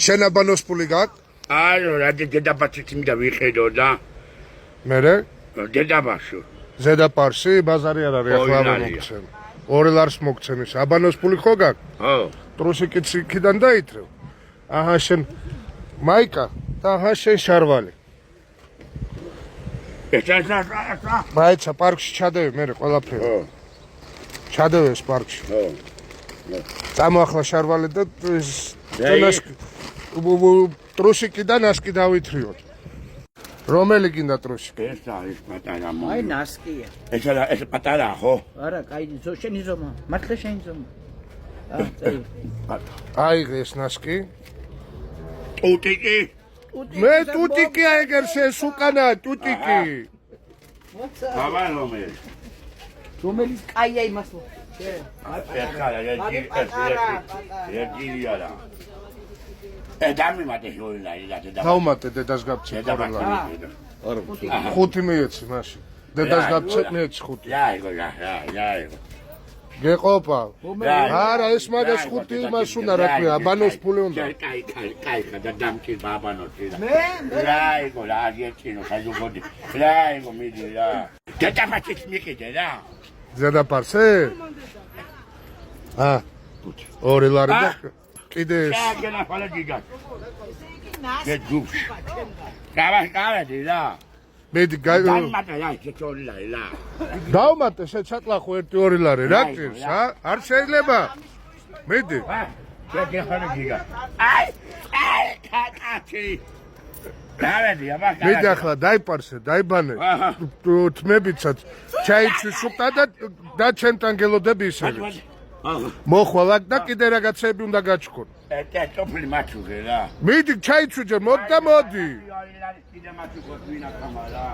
შენ აბანოს ფული გაქვს? არა, რა დედაბაშიც მინდა ვიყიდო და მერე? დედაბაში. ზედაპარსი ბაზარი არ არის ახლა მოგცემ. 2 ლარს მოგცემ ის. აბანოს ფული ხო გაქვს? ხო. ტრუსიკიც იქიდან დაითრევ. აჰა შენ მაიკა და აჰა შენ შარვალი. ესა. მაიცა პარკში ჩადევი მე ყველაფერი. ხო. ჩადევი ეს პარკში. ხო. წამოახლა შარვალი და ტრუსიკიდან ასკი დავითრიოთ. რომელი გინდა ტრუსიკი? ეს არის პატარა მო. აი ნასკია. ეს პატარა ხო? არა, კაი, შენი ზომა. მართლა შენი ზომა. აიღე ეს ნასკი. ტუტიკი. მე ტუტიკი აიგერს ეს უკანა ტუტიკი. ბაბა რომელი? რომელიც კაია იმას მო. ეს არა. დამიმატე შოილაი და დავუმატე დედას გაბცე 2 ლარი. არა, 5 მიეცი მაშინ. დედას გაბცე მეეცი 5. რაიგო. გეყოფა. არა, ეს მაგას 5 იმას უნდა რა ქვია, აბანოს ფული უნდა. კაი, და დამჭირ ბაბანოთი და. რაიგო, რა აგეჩინო, საჯუგოდი. რაიგო, მიდი რა. დედაფაჩიც მიყიდე რა. ზედაპარსე? 2 ლარი და კიდე ეს. შეგენა ფალა გიგა. გეჯუქ. კავადი რა. მედი დამატე რა, შეთორილაი რა. დავუმატე შეჩატლახო 1-2 ლარი რა გჭირს, არ შეიძლება. მედი. შეგეხანა გიგა. აი, კაკაკი. დავედი, აბა. მედი ახლა დაიპარსე, დაიბანე. თმებიცაც ჩაიცვი სუპტა და ჩემთან გელოდები ისევე. მოხვალ და კიდე რაღაცები უნდა გაჩქონ. ეს ტოფლი მაჩუგე რა. მიდი ჩაიცვი ჯერ, მოდი და მოდი. აი, არის კიდე მაჩუგო ვინა კამარა.